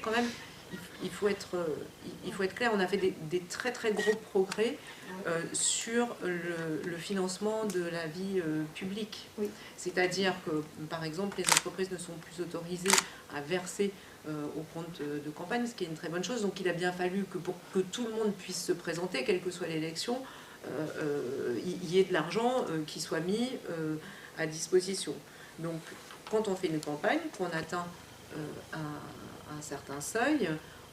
quand même, il faut être clair, on a fait des très très gros progrès sur le financement de la vie publique. Oui. C'est-à-dire que, par exemple, les entreprises ne sont plus autorisées à verser au compte de campagne, ce qui est une très bonne chose. Donc il a bien fallu que pour que tout le monde puisse se présenter, quelle que soit l'élection, il y ait de l'argent qui soit mis à disposition. Donc quand on fait une campagne, qu'on atteint un certain seuil,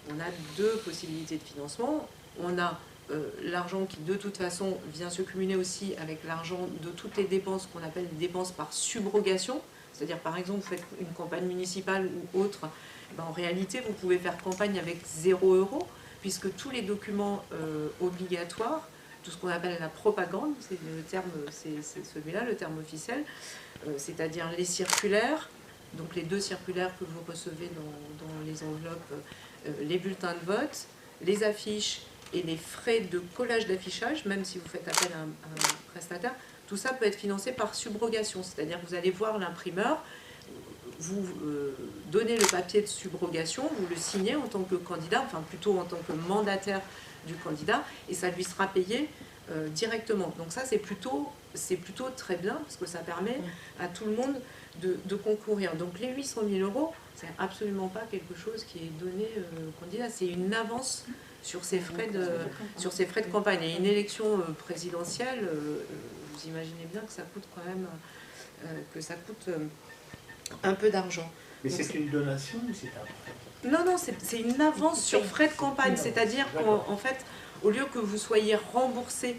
on a deux possibilités de financement. On a l'argent qui de toute façon vient se cumuler aussi avec l'argent de toutes les dépenses qu'on appelle les dépenses par subrogation. C'est-à-dire par exemple vous faites une campagne municipale ou autre, ben, en réalité vous pouvez faire campagne avec 0 €, puisque tous les documents obligatoires, tout ce qu'on appelle la propagande, c'est le terme, c'est celui-là, le terme officiel, c'est-à-dire les circulaires, donc les 2 circulaires que vous recevez dans les enveloppes, les bulletins de vote, les affiches et les frais de collage d'affichage, même si vous faites appel à un prestataire, tout ça peut être financé par subrogation, c'est-à-dire que vous allez voir l'imprimeur, vous donnez le papier de subrogation, vous le signez en tant que candidat, enfin plutôt en tant que mandataire du candidat, et ça lui sera payé directement. Donc ça, c'est plutôt très bien, parce que ça permet à tout le monde de concourir. Donc les 800 000 €, c'est absolument pas quelque chose qui est donné au candidat, c'est une avance sur ses frais de campagne. Et une élection présidentielle, vous imaginez bien que ça coûte quand même un peu d'argent. Mais c'est une donation ou c'est un prêt? Non, c'est une avance sur frais de campagne, c'est-à-dire qu'en fait, au lieu que vous soyez remboursé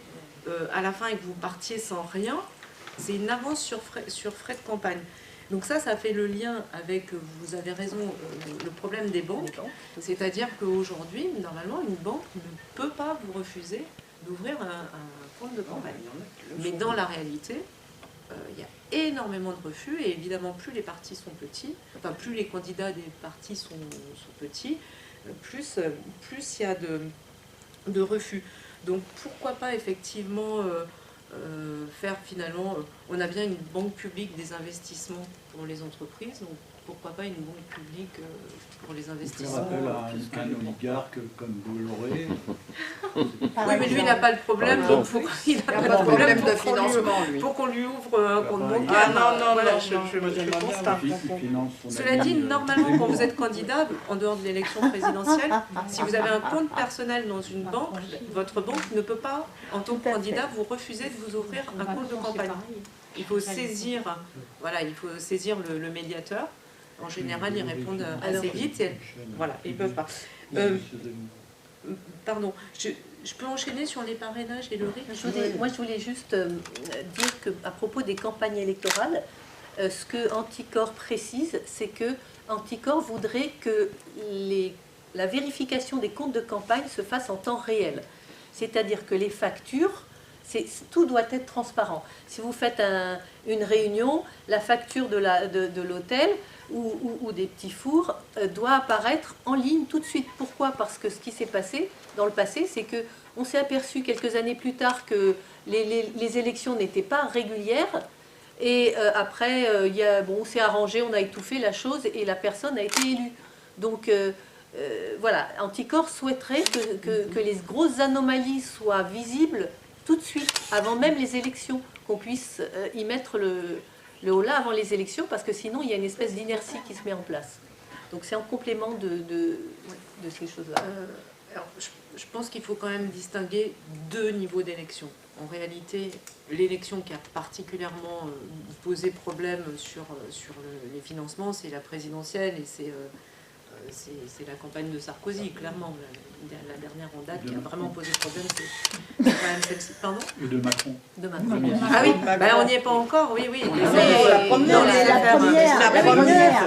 à la fin et que vous partiez sans rien, c'est une avance sur frais de campagne. Donc ça fait le lien avec, vous avez raison, le problème des banques. C'est-à-dire qu'aujourd'hui, normalement, une banque ne peut pas vous refuser d'ouvrir un compte de campagne. Mais dans la réalité, il y a énormément de refus, et évidemment, plus les partis sont petits, enfin plus les candidats des partis sont petits, plus il y a de refus. Donc pourquoi pas effectivement faire finalement, on a bien une banque publique des investissements pour les entreprises, donc pourquoi pas une banque publique pour les investissements. Faire appel à un oligarque comme Bolloré. Oui, mais lui, il n'a pas le problème, donc il n'a pas de problème de financement, pour qu'on lui ouvre un compte bancaire. Ah non, voilà, je pense pas. Cela dit, normalement, quand vous êtes candidat, en dehors de l'élection présidentielle, si vous avez un compte personnel dans une banque, votre banque ne peut pas, en tant que candidat, vous refuser de vous ouvrir un compte de campagne. Il faut saisir, le médiateur. En général, ils répondent assez vite. Et, voilà, ils ne peuvent pas. Pardon, je peux enchaîner sur les parrainages et le RIC? Moi, je voulais juste dire qu'à propos des campagnes électorales, ce que Anticor précise, c'est que Anticor voudrait que la vérification des comptes de campagne se fasse en temps réel. C'est-à-dire que les factures, tout doit être transparent. Si vous faites une réunion, la facture de l'hôtel ou des petits fours doit apparaître en ligne tout de suite. Pourquoi? Parce que ce qui s'est passé dans le passé, c'est qu'on s'est aperçu quelques années plus tard que les élections n'étaient pas régulières. Et après, on s'est arrangé, on a étouffé la chose et la personne a été élue. Donc voilà, Anticor souhaiterait que les grosses anomalies soient visibles tout de suite, avant même les élections, qu'on puisse y mettre le holà avant les élections, parce que sinon il y a une espèce d'inertie qui se met en place. Donc c'est en complément de ces choses-là. Alors, je pense qu'il faut quand même distinguer 2 niveaux d'élection. En réalité, l'élection qui a particulièrement posé problème sur les financements, c'est la présidentielle et c'est la campagne de Sarkozy, clairement. La dernière en date qui a vraiment posé problème, c'est quand même celle-ci. Pardon? Et de Macron. De Macron. Ah oui, on n'y est pas encore, oui. La première,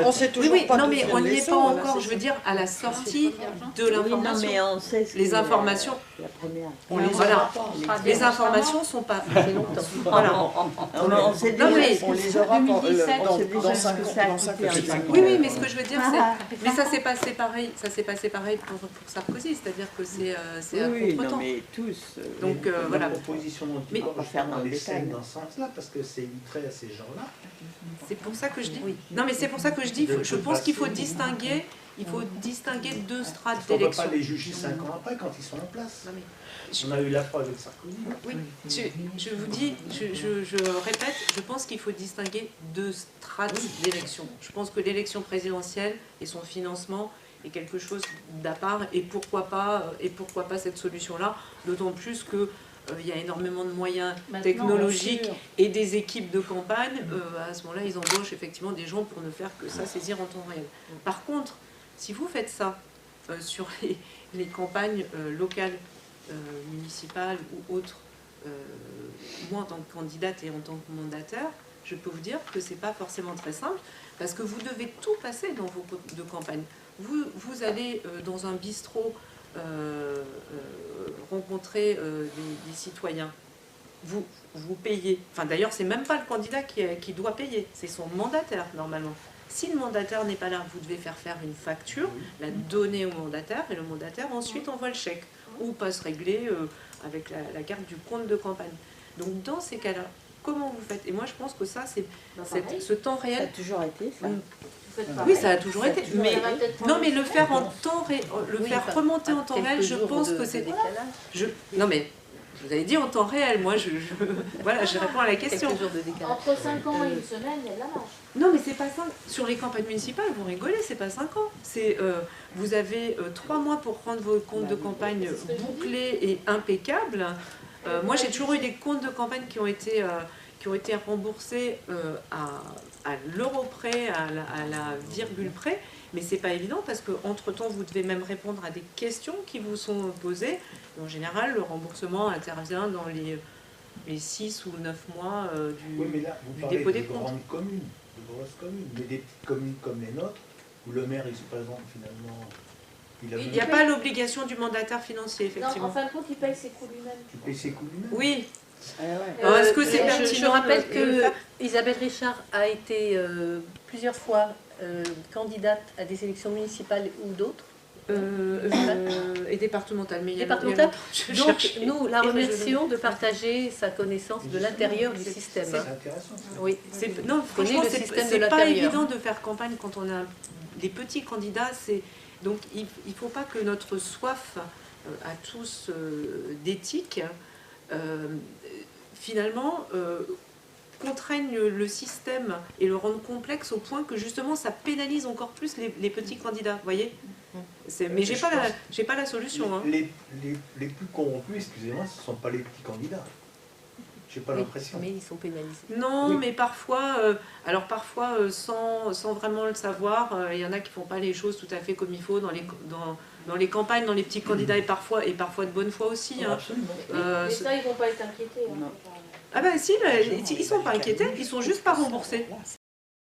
on sait toujours pas. Non, mais on n'y est pas encore, je veux dire, à la sortie de l'information. Les informations, on les aura. Les informations sont pas... Voilà. On sait déjà, on les aura dans 5 ans. Oui, mais ce que je veux dire, c'est... Mais ça s'est passé pareil pour Sarkozy, c'est-à-dire que c'est un contre-temps. mais tous. Donc voilà. La proposition d'Anticor, on essaie dans ce sens-là, parce que c'est éviterait à ces gens-là. C'est pour ça que je dis... Non, mais c'est pour ça que je dis, je pense qu'il faut distinguer il faut distinguer deux strates On ne peut d'élection. pas les juger 5 ans après quand ils sont en place. Non, mais On a eu la preuve avec Sarkozy. oui, je vous dis, je répète, je pense qu'il faut distinguer deux strates d'élection. Je pense que l'élection présidentielle et son financement est quelque chose d'à part, et pourquoi pas cette solution-là, d'autant plus que il y a énormément de moyens technologiques et des équipes de campagne. À ce moment-là, ils embauchent effectivement des gens pour ne faire que ça, saisir en temps réel. Par contre, si vous faites ça sur les campagnes locales, municipales ou autres, moi en tant que candidate et en tant que mandataire, je peux vous dire que c'est pas forcément très simple, parce que vous devez tout passer dans vos comptes de campagne. Vous allez dans un bistrot rencontrer des citoyens, vous payez, enfin d'ailleurs c'est même pas le candidat qui doit payer, c'est son mandataire normalement. Si le mandataire n'est pas là, vous devez faire une facture, la donner au mandataire, et le mandataire ensuite envoie le chèque, ou pas se régler avec la carte du compte de campagne. Donc dans ces cas-là, comment vous faites? Et moi je pense que ça, c'est ce temps réel. Ça a toujours été ça. Oui, ça a toujours été. Mais non, mais le faire en temps réel, faire remonter en temps réel, je pense que c'est. Non mais vous avez dit en temps réel. Moi, voilà, je réponds à la question. Entre 5 ans et une semaine, il y a de la marge. Non, mais c'est pas 5. Sur les campagnes municipales, vous rigolez, c'est pas 5 ans. C'est vous avez 3 mois pour rendre vos comptes de campagne bouclés et impeccables. Moi, j'ai toujours eu des comptes de campagne qui ont été remboursés à l'euro près, à la virgule près, mais c'est pas évident parce qu'entre-temps, vous devez même répondre à des questions qui vous sont posées. En général, le remboursement intervient dans les 6 ou 9 mois Oui, mais là, vous du parlez dépôt des de comptes. grandes communes, de grosses communes, mais des petites communes comme les nôtres, où le maire, il se présente finalement... Il n'y a pas l'obligation du mandataire financier, Non, effectivement. en fin de compte, il paye ses coûts lui-même. Tu payes ses coûts lui-même. Oui. Est-ce que c'est pertinent je rappelle de le que faire Isabelle Richard a été plusieurs fois candidate à des élections municipales ou d'autres. Et départementale, mais il y a Départementale. je Donc cherchais. nous la Et remercions de partager sa connaissance de l'intérieur du système. C'est intéressant. Ça. Oui. Non, franchement, le système de c'est pas l'intérieur. évident de faire campagne quand on a des petits candidats. Donc il ne faut pas que notre soif à tous d'éthique, finalement, contraigne le système et le rende complexe au point que justement ça pénalise encore plus les petits candidats, vous voyez. Mais j'ai pas la solution. Les plus corrompus, excusez-moi, ce ne sont pas les petits candidats. J'ai pas l'impression. Mais ils sont pénalisés. Non, Oui. mais parfois, sans vraiment le savoir, il y en a qui font pas les choses tout à fait comme il faut dans les campagnes, dans les petits candidats, et parfois de bonne foi aussi. Absolument. Mais ça, ils ne vont pas être inquiétés. Ah ben si, ils sont pas inquiétés, ils sont juste pas remboursés.